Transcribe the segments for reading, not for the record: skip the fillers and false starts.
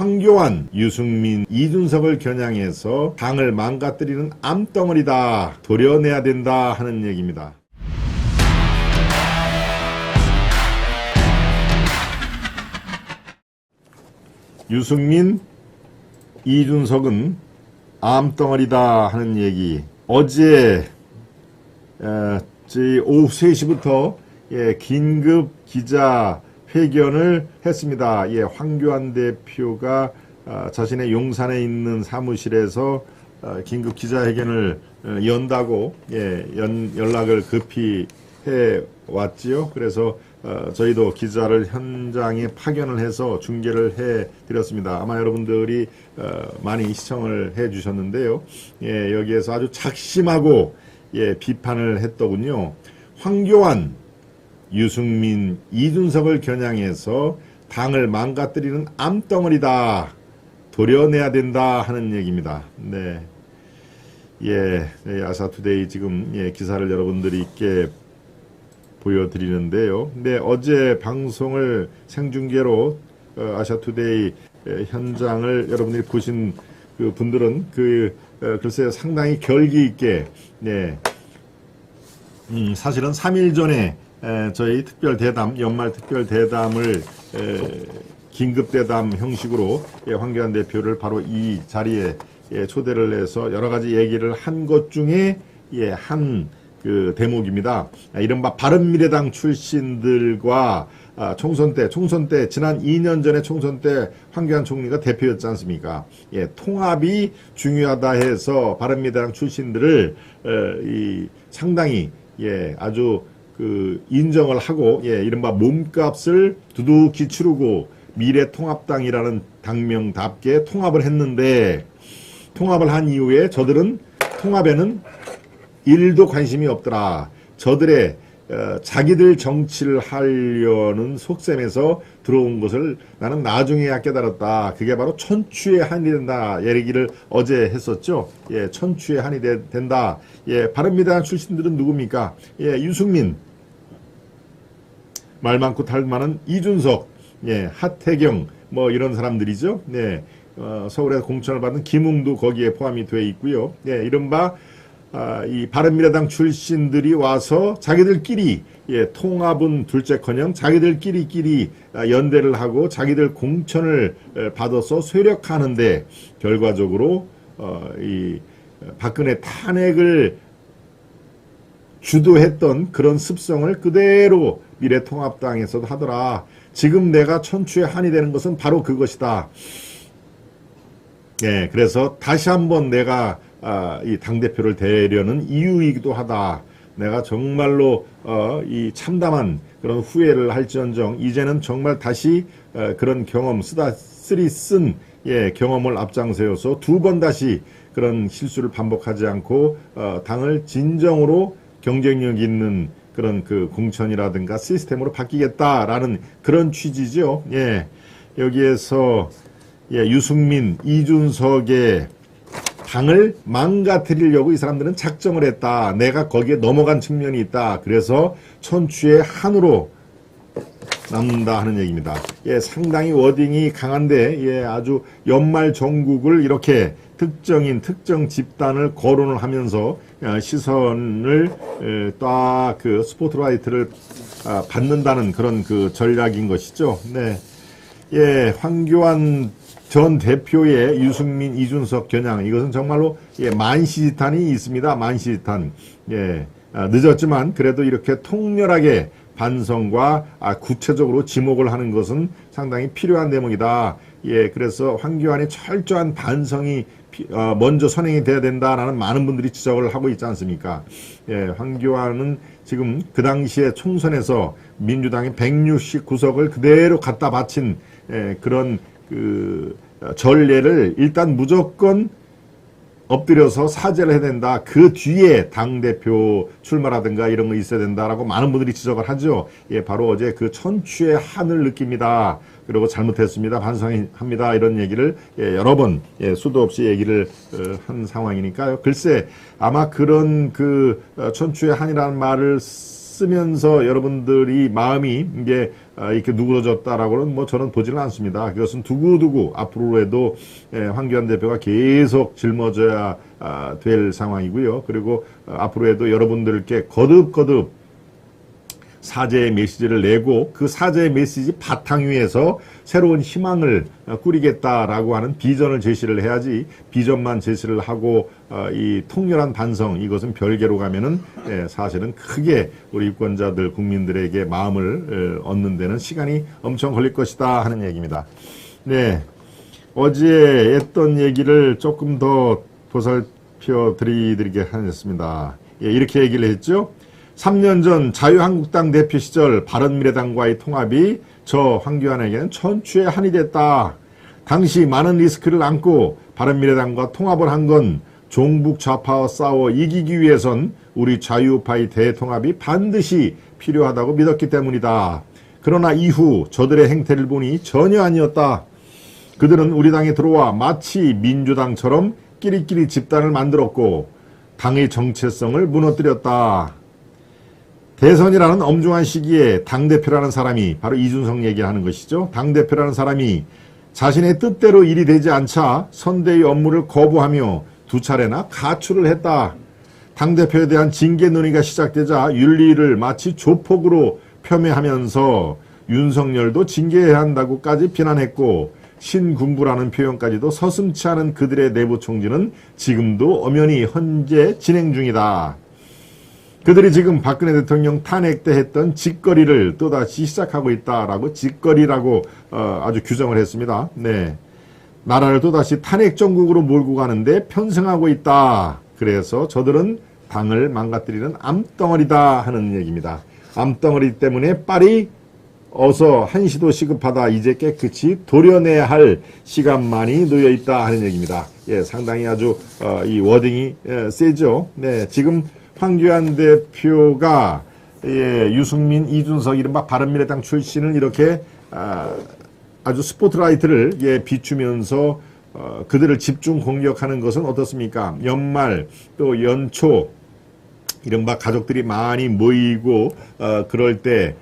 황교안, 유승민, 이준석을 겨냥해서 당을 망가뜨리는 암덩어리다, 도려내야 된다 하는 얘기입니다. 유승민, 이준석은 암덩어리다 하는 얘기. 어제 오후 3시부터 긴급 기자 회견을 했습니다. 황교안 대표가 자신의 용산에 있는 사무실에서 긴급 기자회견을 연다고 연락을 급히 해 왔지요. 그래서 저희도 기자를 현장에 파견을 해서 중계를 해 드렸습니다. 아마 여러분들이 많이 시청을 해 주셨는데요. 여기에서 아주 작심하고 비판을 했더군요. 황교안, 유승민, 이준석을 겨냥해서 당을 망가뜨리는 암덩어리다, 도려내야 된다 하는 얘기입니다. 네. 아사투데이 지금 기사를 여러분들께 보여드리는데요. 어제 방송을 생중계로 아사투데이 현장을 여러분들이 보신 그 분들은 글쎄요, 상당히 결기 있게, 사실은 3일 전에 저희 특별 대담, 연말 특별 대담을 긴급 대담 형식으로 황교안 대표를 바로 이 자리에 초대를 해서 여러 가지 얘기를 한 것 중에 한 그 대목입니다. 이른바 바른미래당 출신들과 총선 때 지난 2년 전에 총선 때 황교안 총리가 대표였지 않습니까? 통합이 중요하다 해서 바른미래당 출신들을 상당히 아주 인정을 하고 이른바 몸값을 두둑히 치르고 미래통합당이라는 당명답게 통합을 했는데, 통합을 한 이후에 저들은 통합에는 1도 관심이 없더라. 저들의 자기들 정치를 하려는 속셈에서 들어온 것을 나는 나중에야 깨달았다. 그게 바로 천추의 한이 된다. 얘기를 어제 했었죠. 천추의 한이 된다. 바른미래당 출신들은 누굽니까? 유승민, 말 많고 탈 많은 이준석, 하태경, 이런 사람들이죠. 서울에서 공천을 받은 김웅도 거기에 포함이 되어 있고요. 이른바 이 바른미래당 출신들이 와서 자기들끼리 통합은 둘째커녕 자기들끼리 연대를 하고 자기들 공천을 받아서 쇠력하는데, 결과적으로 이 박근혜 탄핵을 주도했던 그런 습성을 그대로 미래통합당에서도 하더라. 지금 내가 천추의 한이 되는 것은 바로 그것이다. 그래서 다시 한번 내가 이 당대표를 되려는 이유이기도 하다. 내가 정말로 이 참담한 그런 후회를 할지언정 이제는 정말 다시 그런 경험, 쓰리 쓴 경험을 앞장세워서 두 번 다시 그런 실수를 반복하지 않고 당을 진정으로 경쟁력 있는 그런 그 공천이라든가 시스템으로 바뀌겠다라는 그런 취지죠. 여기에서 유승민, 이준석의 당을 망가뜨리려고 이 사람들은 작정을 했다. 내가 거기에 넘어간 측면이 있다. 그래서 천추의 한으로 남는다 하는 얘기입니다. 상당히 워딩이 강한데 아주 연말 정국을 이렇게 특정 집단을 거론을 하면서 시선을 딱 그 스포트라이트를 받는다는 그런 그 전략인 것이죠. 황교안 전 대표의 유승민, 이준석 겨냥, 이것은 정말로 만시지탄이 있습니다. 만시지탄. 늦었지만 그래도 이렇게 통렬하게 반성과 구체적으로 지목을 하는 것은 상당히 필요한 대목이다. 그래서 황교안의 철저한 반성이 먼저 선행이 돼야 된다라는 많은 분들이 지적을 하고 있지 않습니까? 황교안은 지금 그 당시에 총선에서 민주당의 169석을 그대로 갖다 바친 그런 그 전례를 일단 무조건 엎드려서 사죄를 해야 된다. 그 뒤에 당대표 출마라든가 이런 거 있어야 된다라고 많은 분들이 지적을 하죠. 바로 어제 그 천추의 한을 느낍니다. 그리고 잘못했습니다. 반성합니다. 이런 얘기를 여러 번 수도 없이 얘기를 한 상황이니까요. 글쎄 아마 그런 그 천추의 한이라는 말을 쓰면서 여러분들이 마음이 이제 이렇게 누그러졌다라고는 뭐 저는 보지는 않습니다. 그것은 두고두고 앞으로에도 황교안 대표가 계속 짊어져야 될 상황이고요. 그리고 앞으로에도 여러분들께 거듭거듭 사죄의 메시지를 내고 그 사죄의 메시지 바탕 위에서 새로운 희망을 꾸리겠다라고 하는 비전을 제시를 해야지, 비전만 제시를 하고 이 통렬한 반성, 이것은 별개로 가면은 사실은 크게 우리 유권자들 국민들에게 마음을 얻는 데는 시간이 엄청 걸릴 것이다 하는 얘기입니다. 네, 어제 했던 얘기를 조금 더 보살펴 드리겠습니다. 이렇게 얘기를 했죠. 3년 전 자유한국당 대표 시절 바른미래당과의 통합이 저 황교안에게는 천추의 한이 됐다. 당시 많은 리스크를 안고 바른미래당과 통합을 한 건 종북 좌파와 싸워 이기기 위해선 우리 자유파의 대통합이 반드시 필요하다고 믿었기 때문이다. 그러나 이후 저들의 행태를 보니 전혀 아니었다. 그들은 우리 당에 들어와 마치 민주당처럼 끼리끼리 집단을 만들었고 당의 정체성을 무너뜨렸다. 대선이라는 엄중한 시기에 당대표라는 사람이, 바로 이준석 얘기하는 것이죠. 당대표라는 사람이 자신의 뜻대로 일이 되지 않자 선대위 업무를 거부하며 두 차례나 가출을 했다. 당대표에 대한 징계 논의가 시작되자 윤리를 마치 조폭으로 폄훼하면서 윤석열도 징계해야 한다고까지 비난했고, 신군부라는 표현까지도 서슴치 않은 그들의 내부 총질은 지금도 엄연히 현재 진행 중이다. 그들이 지금 박근혜 대통령 탄핵 때 했던 짓거리를 또다시 시작하고 있다라고, 짓거리라고 아주 규정을 했습니다. 네, 나라를 또다시 탄핵 정국으로 몰고 가는데 편승하고 있다. 그래서 저들은 당을 망가뜨리는 암덩어리다 하는 얘기입니다. 암덩어리 때문에 빨리 어서 한시도 시급하다. 이제 깨끗이 도려내야 할 시간만이 놓여있다 하는 얘기입니다. 예, 상당히 아주 이 워딩이 세죠. 네, 지금 황교안 대표가 유승민, 이준석 이른바 바른미래당 출신을 이렇게 아주 스포트라이트를 비추면서 그들을 집중 공격하는 것은 어떻습니까? 연말 또 연초 이른바 가족들이 많이 모이고 그럴 때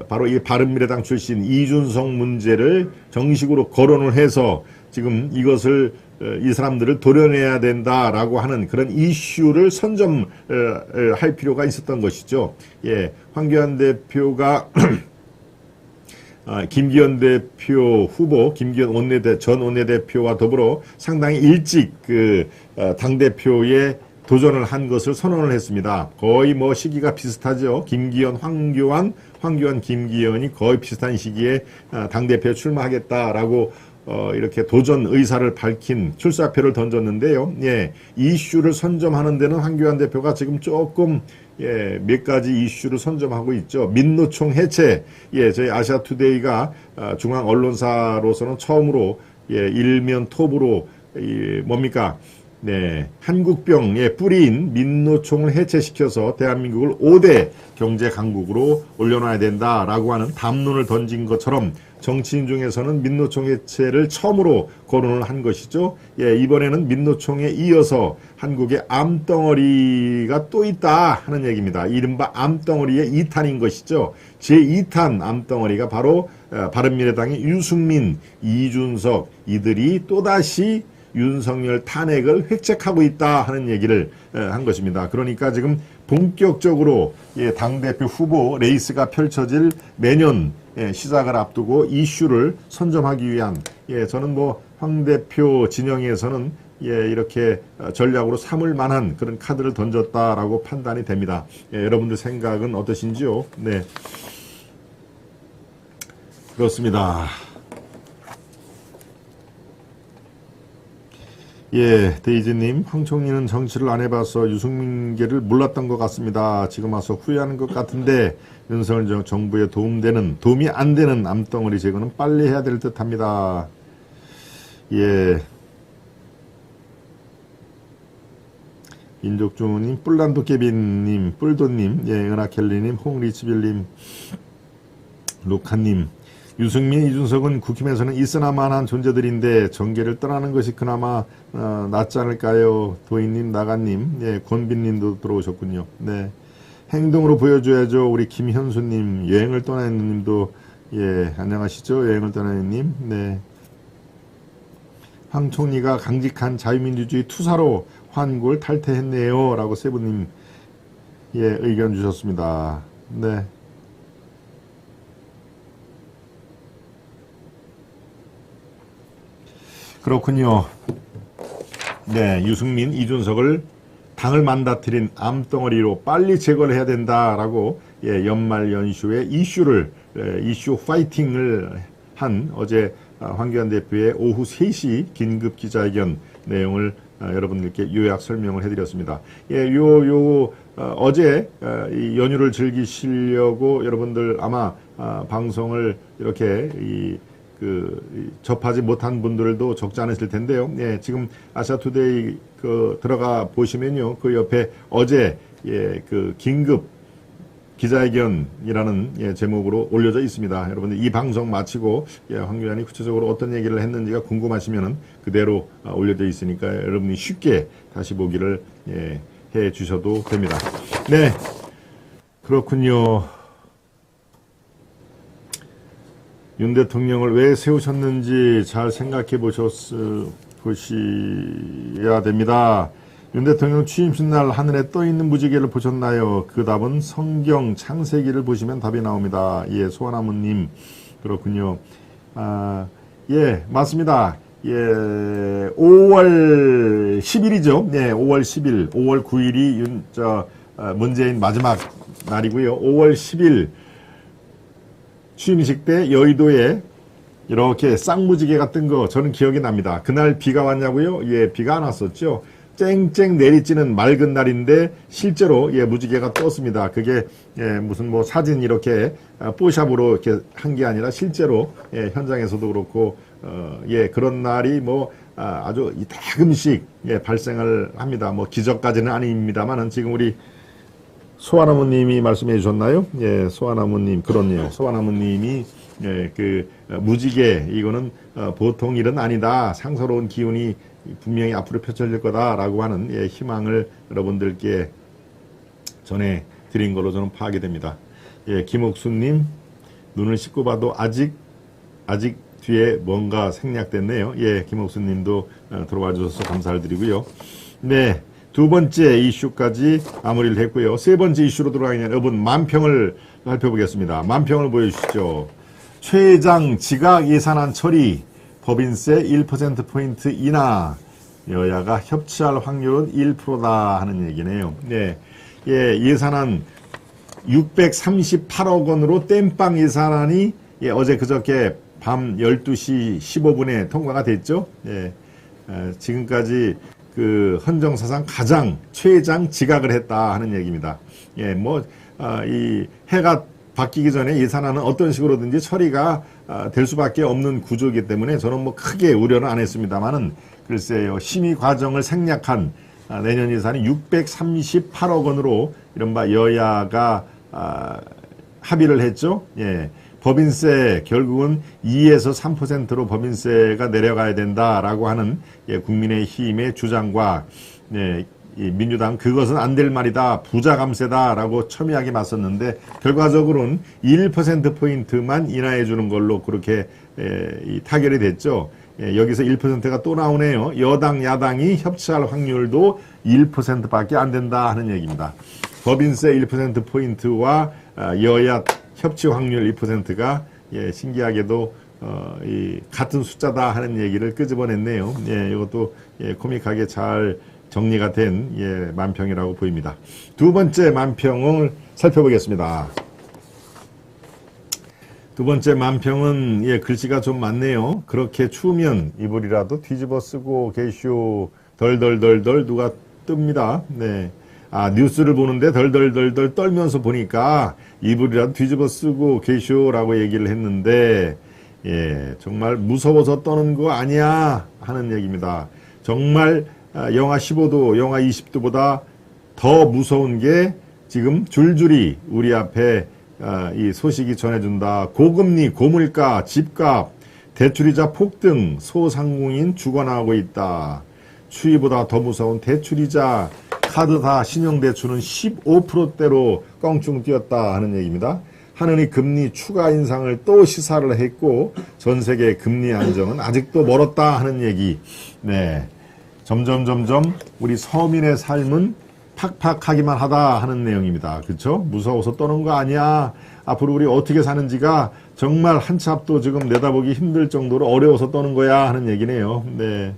바로 이 바른미래당 출신 이준석 문제를 정식으로 거론을 해서 지금 이것을 이 사람들을 도려내야 된다라고 하는 그런 이슈를 선점할 필요가 있었던 것이죠. 예, 황교안 대표가 김기현 대표 후보, 김기현 전 원내대표와 더불어 상당히 일찍 당대표에 도전을 한 것을 선언을 했습니다. 거의 뭐 시기가 비슷하죠. 김기현, 황교안, 김기현이 거의 비슷한 시기에 당대표에 출마하겠다라고 이렇게 도전 의사를 밝힌 출사표를 던졌는데요. 예, 이슈를 선점하는 데는 황교안 대표가 지금 조금 몇 가지 이슈를 선점하고 있죠. 민노총 해체. 예, 저희 아시아투데이가 중앙 언론사로서는 처음으로 일면 톱으로 뭡니까? 네, 한국병의 뿌리인 민노총을 해체시켜서 대한민국을 5대 경제 강국으로 올려놔야 된다라고 하는 담론을 던진 것처럼 정치인 중에서는 민노총 해체를 처음으로 거론을 한 것이죠. 예, 이번에는 민노총에 이어서 한국의 암덩어리가 또 있다 하는 얘기입니다. 이른바 암덩어리의 2탄인 것이죠. 제2탄 암덩어리가 바로 바른미래당의 유승민, 이준석 이들이 또다시 윤석열 탄핵을 획책하고 있다 하는 얘기를 한 것입니다. 그러니까 지금 본격적으로 당대표 후보 레이스가 펼쳐질 내년 시작을 앞두고 이슈를 선점하기 위한, 저는 뭐 황 대표 진영에서는 이렇게 전략으로 삼을 만한 그런 카드를 던졌다라고 판단이 됩니다. 여러분들 생각은 어떠신지요? 네, 그렇습니다. 예, 데이지님, 황총리는 정치를 안 해봐서 유승민계를 몰랐던 것 같습니다. 지금 와서 후회하는 것 같은데 윤석열 정부에 도움이 안 되는 암덩어리 제거는 빨리 해야 될 듯합니다. 예, 인족주님, 뿔란도깨비님, 뿔도님, 은하켈리님, 홍리치빌님, 루카님, 유승민, 이준석은 국힘에서는 있으나마한 존재들인데 정계를 떠나는 것이 그나마 낫지 않을까요? 도인님, 나가님, 권빈님도 들어오셨군요. 네, 행동으로 보여줘야죠. 우리 김현수님, 여행을 떠나는 님도, 예, 안녕하시죠? 여행을 떠나는 님. 네. 황 총리가 강직한 자유민주주의 투사로 환골 탈퇴했네요. 라고 세부님, 예, 의견 주셨습니다. 네. 그렇군요. 네, 유승민, 이준석을 당을 만다트린 암덩어리로 빨리 제거를 해야 된다라고, 예, 연말 연휴에 이슈 파이팅을 한 어제 황교안 대표의 오후 3시 긴급 기자회견 내용을 여러분들께 요약 설명을 해드렸습니다. 예, 어제 이 연휴를 즐기시려고 여러분들 아마 방송을 이렇게 접하지 못한 분들도 적지 않으실 텐데요. 예, 지금 아시아투데이 들어가 보시면요. 그 옆에 어제, 예, 긴급 기자회견이라는, 예, 제목으로 올려져 있습니다. 여러분들 이 방송 마치고, 예, 황교안이 구체적으로 어떤 얘기를 했는지가 궁금하시면은 그대로 올려져 있으니까 여러분이 쉽게 다시 보기를, 예, 해 주셔도 됩니다. 네. 그렇군요. 윤 대통령을 왜 세우셨는지 잘 생각해 보셔야 됩니다. 윤 대통령 취임식 날 하늘에 떠있는 무지개를 보셨나요? 그 답은 성경 창세기를 보시면 답이 나옵니다. 예, 소아나무님. 그렇군요. 예, 맞습니다. 예, 5월 10일이죠. 네, 5월 10일, 5월 9일이 문재인 마지막 날이고요. 5월 10일 취임식 때 여의도에 이렇게 쌍무지개가 뜬 거 저는 기억이 납니다. 그날 비가 왔냐고요? 예, 비가 안 왔었죠. 쨍쨍 내리쬐는 맑은 날인데 실제로, 예, 무지개가 떴습니다. 그게, 예, 무슨 뭐 사진 이렇게 뽀샵으로 이렇게 한 게 아니라 실제로, 예, 현장에서도 그렇고, 예, 그런 날이 뭐 아주 가끔씩, 예, 발생을 합니다. 뭐 기적까지는 아닙니다만은 지금 우리 소아나무님이 말씀해 주셨나요? 예, 소아나무님, 그렇네요. 소아나무님이, 예, 무지개, 이거는 보통 일은 아니다. 상서로운 기운이 분명히 앞으로 펼쳐질 거다라고 하는, 예, 희망을 여러분들께 전해 드린 걸로 저는 파악이 됩니다. 예, 김옥수님, 눈을 씻고 봐도 아직 뒤에 뭔가 생략됐네요. 예, 김옥수님도 들어와 주셔서 감사를 드리고요. 네. 두 번째 이슈까지 마무리를 했고요. 세 번째 이슈로 들어가겠냐, 여러분, 만평을 살펴보겠습니다. 만평을 보여주시죠. 최장 지각 예산안 처리, 법인세 1%포인트 인하, 여야가 협치할 확률은 1%다 하는 얘기네요. 네. 예, 예산안 638억 원으로 땜빵 예산안이, 예, 어제 그저께 밤 12시 15분에 통과가 됐죠. 예, 지금까지 헌정사상 가장 최장 지각을 했다 하는 얘기입니다. 예, 이 해가 바뀌기 전에 예산안은 어떤 식으로든지 처리가 될 수밖에 없는 구조이기 때문에 저는 뭐 크게 우려는 안 했습니다만은, 글쎄요, 심의 과정을 생략한 내년 예산이 638억 원으로 이른바 여야가 합의를 했죠. 예. 법인세 결국은 2에서 3%로 법인세가 내려가야 된다라고 하는, 예, 국민의힘의 주장과, 예, 이 민주당 그것은 안 될 말이다, 부자 감세다라고 첨예하게 맞섰는데 결과적으로는 1%포인트만 인하해 주는 걸로 그렇게, 이 타결이 됐죠. 예, 여기서 1%가 또 나오네요. 여당 야당이 협치할 확률도 1%밖에 안 된다 하는 얘기입니다. 법인세 1%포인트와 여야 협치 확률 2%가, 예, 신기하게도 같은 숫자다 하는 얘기를 끄집어냈네요. 예, 이것도, 예, 코믹하게 잘 정리가 된, 예, 만평이라고 보입니다. 두 번째 만평을 살펴보겠습니다. 두 번째 만평은, 예, 글씨가 좀 많네요. 그렇게 추우면 이불이라도 뒤집어 쓰고 계시오. 덜덜덜덜 누가 뜹니다. 네. 뉴스를 보는데 덜덜덜덜 떨면서 보니까 이불이라도 뒤집어 쓰고 계시오라고 얘기를 했는데, 예, 정말 무서워서 떠는 거 아니야 하는 얘기입니다. 정말 영하 15도, 영하 20도보다 더 무서운 게 지금 줄줄이 우리 앞에 이 소식이 전해준다. 고금리, 고물가, 집값, 대출이자 폭등, 소상공인 죽어나가고 있다. 추위보다 더 무서운 대출이자, 카드 다 신용대출은 15%대로 껑충 뛰었다 하는 얘기입니다. 하느니 금리 추가 인상을 또 시사를 했고 전 세계 금리 안정은 아직도 멀었다 하는 얘기. 네, 점점 우리 서민의 삶은 팍팍하기만 하다 하는 내용입니다. 그렇죠? 무서워서 떠는 거 아니야. 앞으로 우리 어떻게 사는지가 정말 한 치 앞도 지금 내다보기 힘들 정도로 어려워서 떠는 거야 하는 얘기네요. 네.